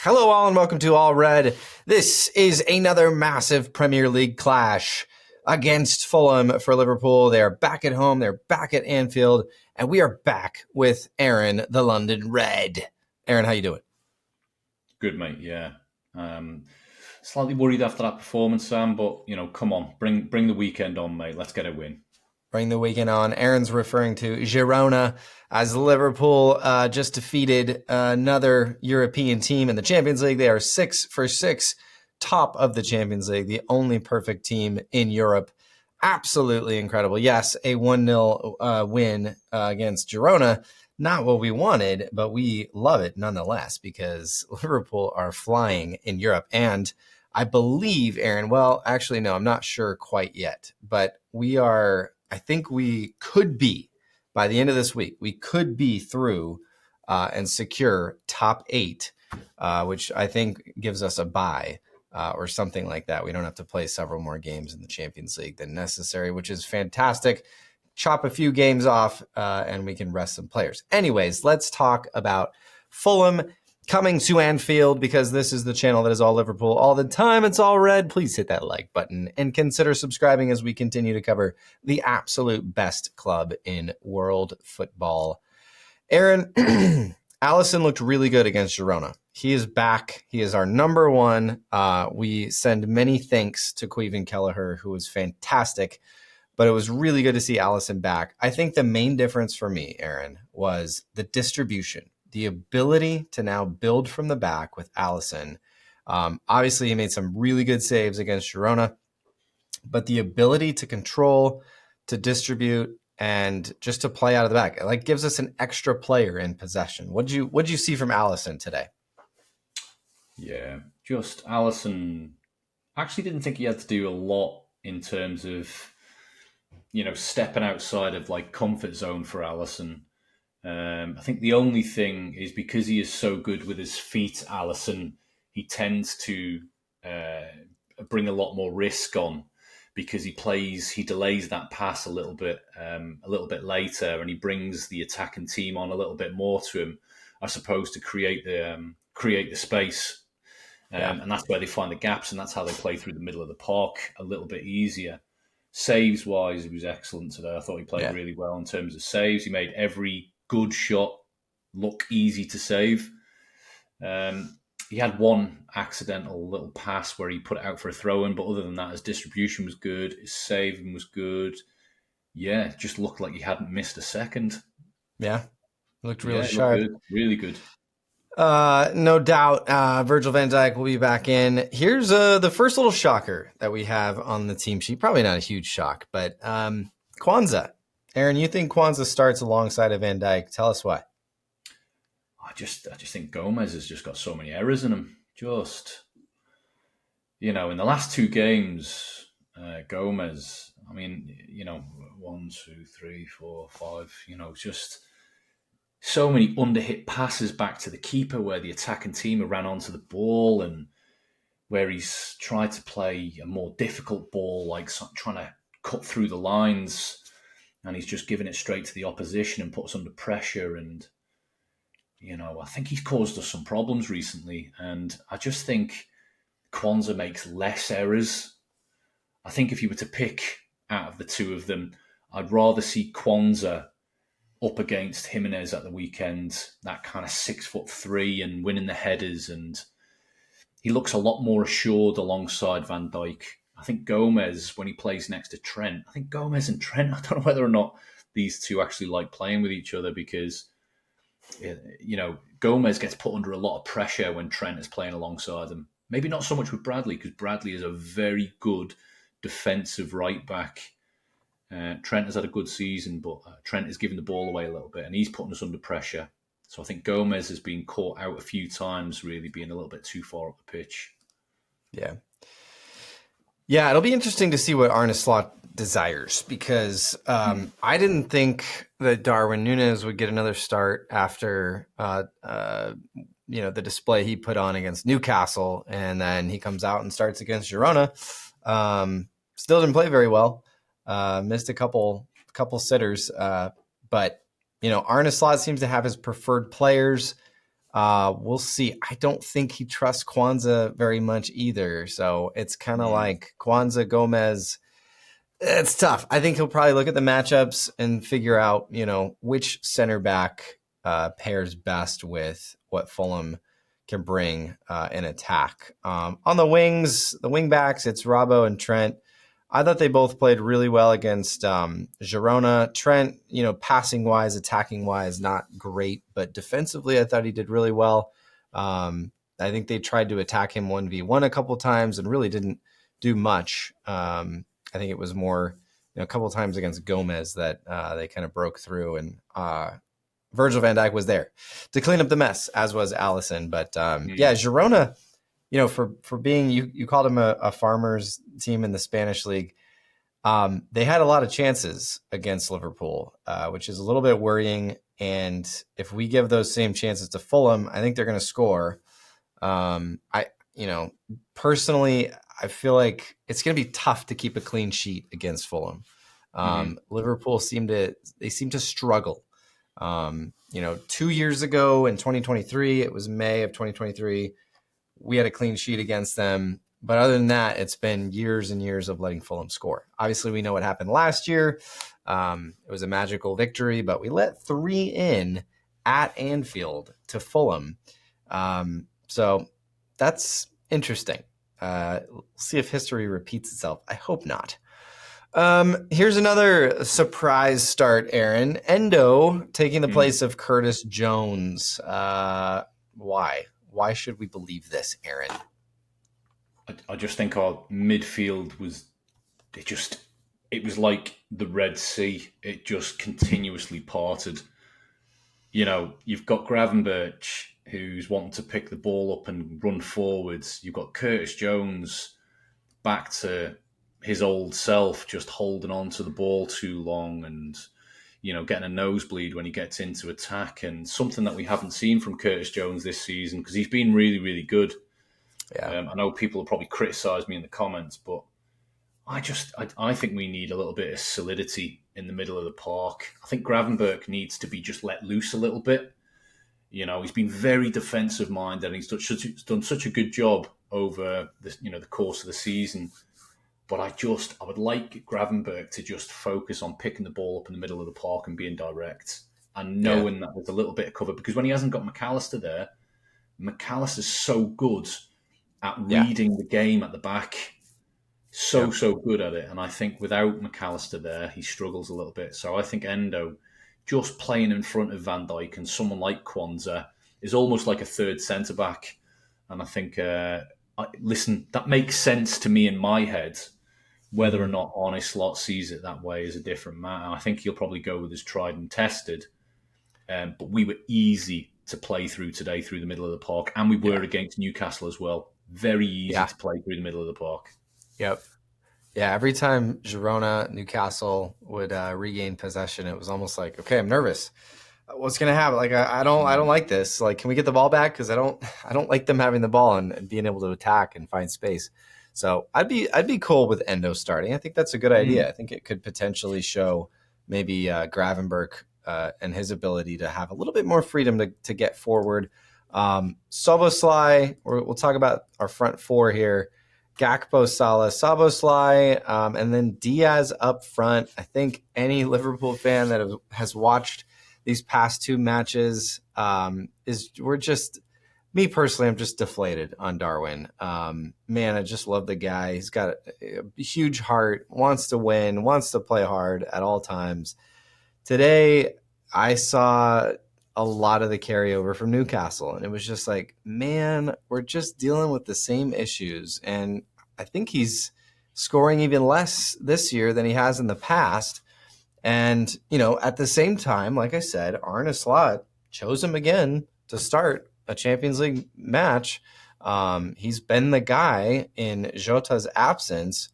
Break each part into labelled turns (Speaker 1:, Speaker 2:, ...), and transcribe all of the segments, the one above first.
Speaker 1: Hello all and welcome to All Red. This is another massive Premier League clash against Fulham for Liverpool. They are back at home, they're back at Anfield, and we are back with Aaron, the London Red. Aaron, how you doing?
Speaker 2: Good, mate, yeah. Slightly worried after that performance, Sam, but, come on, bring the weekend on, mate. Let's get a win.
Speaker 1: Bring the weekend on. Aaron's referring to Girona as Liverpool just defeated another European team in the Champions League. They are 6 for 6, top of the Champions League, the only perfect team in Europe. Absolutely incredible. Yes, a 1-0 win against Girona. Not what we wanted, but we love it nonetheless because Liverpool are flying in Europe. And I believe, Aaron, well, actually, no, I'm not sure quite yet, but I think we could be, by the end of this week, we could be through and secure top 8, which I think gives us a bye or something like that. We don't have to play several more games in the Champions League than necessary, which is fantastic. Chop a few games off and we can rest some players. Anyways, let's talk about Fulham coming to Anfield because this is the channel that is all Liverpool all the time. It's all red. Please hit that like button and consider subscribing as we continue to cover the absolute best club in world football. Aaron, Alisson looked really good against Girona. He is back. He is our number one. We send many thanks to Caoimhin Kelleher, who was fantastic, but it was really good to see Alisson back. I think the main difference for me, Aaron, was the distribution. The ability to now build from the back with Alisson. Obviously, he made some really good saves against Girona, but the ability to control, to distribute, and just to play out of the back, it gives us an extra player in possession. What'd you see from Alisson today?
Speaker 2: Yeah, just Alisson. Actually, didn't think he had to do a lot in terms of, stepping outside of comfort zone for Alisson. I think the only thing is because he is so good with his feet, Alisson, he tends to bring a lot more risk on because he delays that pass a little bit later, and he brings the attacking team on a little bit more to him, I suppose, to create the space, and that's where they find the gaps, and that's how they play through the middle of the park a little bit easier. Saves wise, he was excellent today. I thought he played really well in terms of saves. He made every good shot look easy to save. He had one accidental little pass where he put it out for a throw-in, but other than that, his distribution was good, his saving was good. Yeah, just looked like he hadn't missed a second.
Speaker 1: Yeah, looked really sharp.
Speaker 2: Looked good, really good.
Speaker 1: No doubt, Virgil van Dijk will be back in. Here's the first little shocker that we have on the team sheet. Probably not a huge shock, but Kwanzaa. Aaron, you think Kwanzaa starts alongside of Van Dijk? Tell us why.
Speaker 2: I just think Gomez has just got so many errors in him. In the last 2 games, Gomez, 1, 2, 3, 4, 5, just so many underhit passes back to the keeper where the attacking team ran onto the ball and where he's tried to play a more difficult ball, trying to cut through the lines. And he's just given it straight to the opposition and put us under pressure. And, I think he's caused us some problems recently. And I just think Kwanzaa makes less errors. I think if you were to pick out of the two of them, I'd rather see Kwanzaa up against Jimenez at the weekend, that kind of 6'3" and winning the headers. And he looks a lot more assured alongside Van Dijk. I think Gomez, when he plays next to Trent, I don't know whether or not these two actually like playing with each other because, Gomez gets put under a lot of pressure when Trent is playing alongside him. Maybe not so much with Bradley because Bradley is a very good defensive right back. Trent has had a good season, but Trent is giving the ball away a little bit and he's putting us under pressure. So I think Gomez has been caught out a few times, really being a little bit too far up the pitch.
Speaker 1: Yeah, it'll be interesting to see what Arne Slot desires because I didn't think that Darwin Núñez would get another start after the display he put on against Newcastle, and then he comes out and starts against Girona. Still didn't play very well. Missed a couple sitters, but Arne Slot seems to have his preferred players. We'll see. I don't think he trusts Kwanzaa very much either. So it's kind of like Kwanzaa, Gomez. It's tough. I think he'll probably look at the matchups and figure out, which center back pairs best with what Fulham can bring in attack. On the wing backs, it's Robbo and Trent. I thought they both played really well against Girona. Trent, passing wise, attacking wise, not great, but defensively, I thought he did really well. I think they tried to attack him 1v1 a couple times and really didn't do much. I think it was more, a couple times against Gomez that they kind of broke through, and Virgil van Dijk was there to clean up the mess, as was Alisson. But Girona, for being, you called them a farmers team in the Spanish league. They had a lot of chances against Liverpool, which is a little bit worrying. And if we give those same chances to Fulham, I think they're going to score. Personally, I feel like it's going to be tough to keep a clean sheet against Fulham. Liverpool seem to struggle. 2 years ago in 2023, it was May of 2023, we had a clean sheet against them. But other than that, it's been years and years of letting Fulham score. Obviously, we know what happened last year. It was a magical victory, but we let 3 in at Anfield to Fulham. So that's interesting. We'll see if history repeats itself. I hope not. Here's another surprise start, Aaron. Endo taking the place of Curtis Jones. Why? Why should we believe this, Aaron?
Speaker 2: I just think our midfield was like the Red Sea. It just continuously parted. You've got Gravenberch, who's wanting to pick the ball up and run forwards. You've got Curtis Jones back to his old self, just holding on to the ball too long and, getting a nosebleed when he gets into attack, and something that we haven't seen from Curtis Jones this season, because he's been really, really good. Yeah. I know people will probably criticise me in the comments, but I think we need a little bit of solidity in the middle of the park. I think Gravenberch needs to be just let loose a little bit. He's been very defensive minded, and he's done such a good job over the course of the season. But I would like Gravenberch to just focus on picking the ball up in the middle of the park and being direct, and knowing that there's a little bit of cover, because when he hasn't got McAllister there, McAllister's so good at reading the game at the back. So good at it. And I think without McAllister there, he struggles a little bit. So I think Endo just playing in front of Van Dijk and someone like Kwanzaa is almost like a third centre-back. And I think, that makes sense to me in my head. Whether or not Arne Slot sees it that way is a different matter. I think he'll probably go with his tried and tested. But we were easy to play through today through the middle of the park. And we were against Newcastle as well. Very easy to play through the middle of the park.
Speaker 1: Yep. Yeah, every time Girona, Newcastle would regain possession, it was almost like, okay, I'm nervous. What's going to happen? Like, I don't like this. Like, can we get the ball back? Because I don't like them having the ball and being able to attack and find space. So I'd be cool with Endo starting. I think that's a good idea. I think it could potentially show maybe Gravenberch and his ability to have a little bit more freedom to get forward. Szoboszlai, we'll talk about our front four here. Gakpo, Salah, Szoboszlai, and then Diaz up front. I think any Liverpool fan that has watched these past 2 matches me personally, I'm just deflated on Darwin. Man, I just love the guy. He's got a huge heart, wants to win, wants to play hard at all times. Today, I saw a lot of the carryover from Newcastle, and it was just like, man, we're just dealing with the same issues. And I think he's scoring even less this year than he has in the past. And, at the same time, like I said, Arne Slot chose him again to start a Champions League match. He's been the guy in Jota's absence,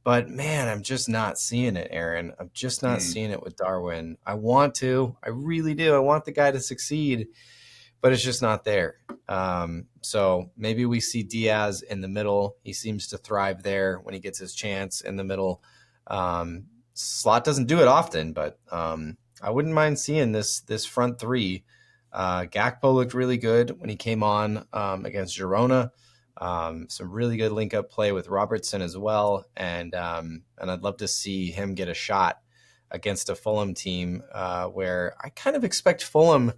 Speaker 1: but man, I'm just not seeing it, Aaron. I'm just not seeing it with Darwin. I really do. I want the guy to succeed, but it's just not there. So maybe we see Diaz in the middle. He seems to thrive there when he gets his chance in the middle. Slot doesn't do it often, but I wouldn't mind seeing this front three Gakpo looked really good when he came on against Girona. Some really good link-up play with Robertson as well, and I'd love to see him get a shot against a Fulham team where I kind of expect Fulham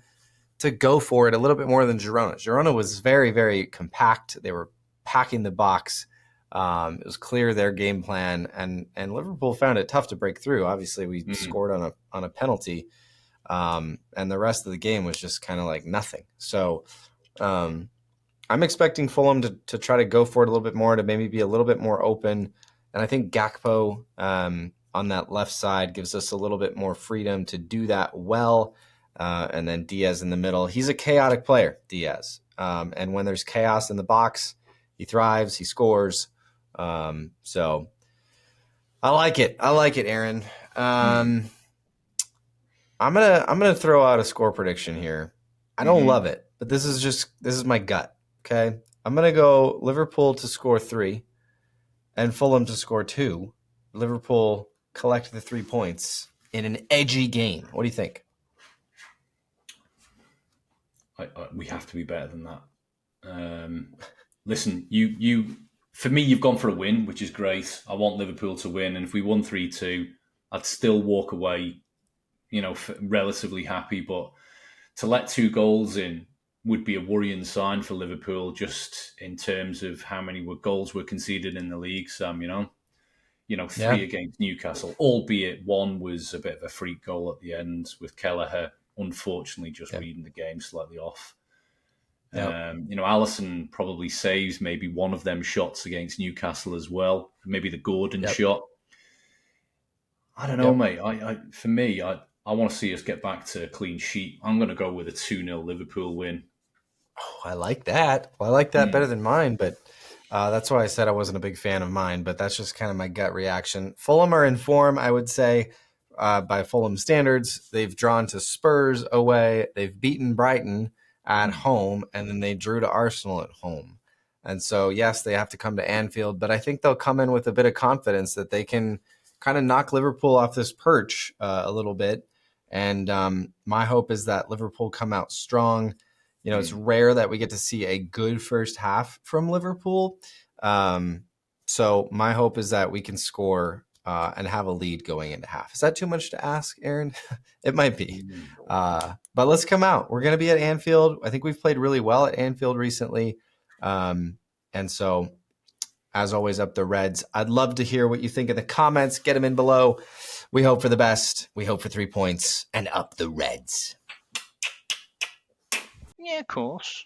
Speaker 1: to go for it a little bit more than Girona. Girona was very, very compact. They were packing the box. It was clear their game plan, and Liverpool found it tough to break through. Obviously, we scored on a penalty, and the rest of the game was just kind of like nothing. So I'm expecting Fulham to try to go for it a little bit more, to maybe be a little bit more open. And I think Gakpo on that left side gives us a little bit more freedom to do that well. And then Diaz in the middle. He's a chaotic player, Diaz. And when there's chaos in the box, he thrives, he scores. So I like it. Aaron. I'm gonna throw out a score prediction here. I don't love it, but this is my gut. Okay. I'm gonna go Liverpool to score 3 and Fulham to score 2. Liverpool collect the 3 points in an edgy game. What do you think?
Speaker 2: We have to be better than that. Listen, you for me, you've gone for a win, which is great. I want Liverpool to win, and if we won 3-2, I'd still walk away, relatively happy. But to let 2 goals in would be a worrying sign for Liverpool, just in terms of how many goals were conceded in the league, Sam. 3 against Newcastle, albeit one was a bit of a freak goal at the end with Kelleher, unfortunately just reading the game slightly off. Alisson probably saves maybe one of them shots against Newcastle as well, maybe the Gordon shot. I don't know, mate. For me, I want to see us get back to a clean sheet. I'm going to go with a 2-0 Liverpool win.
Speaker 1: Oh, I like that. Well, I like that better than mine, but that's why I said I wasn't a big fan of mine, but that's just kind of my gut reaction. Fulham are in form, I would say, by Fulham standards. They've drawn to Spurs away. They've beaten Brighton at home, and then they drew to Arsenal at home. And so, yes, they have to come to Anfield, but I think they'll come in with a bit of confidence that they can kind of knock Liverpool off this perch a little bit. And my hope is that Liverpool come out strong. It's rare that we get to see a good first half from Liverpool. So my hope is that we can score and have a lead going into half. Is that too much to ask, Aaron? It might be. But let's come out. We're going to be at Anfield. I think we've played really well at Anfield recently. And so, as always, up the Reds. I'd love to hear what you think in the comments. Get them in below. We hope for the best. We hope for 3 points and up the Reds.
Speaker 3: Yeah, of course.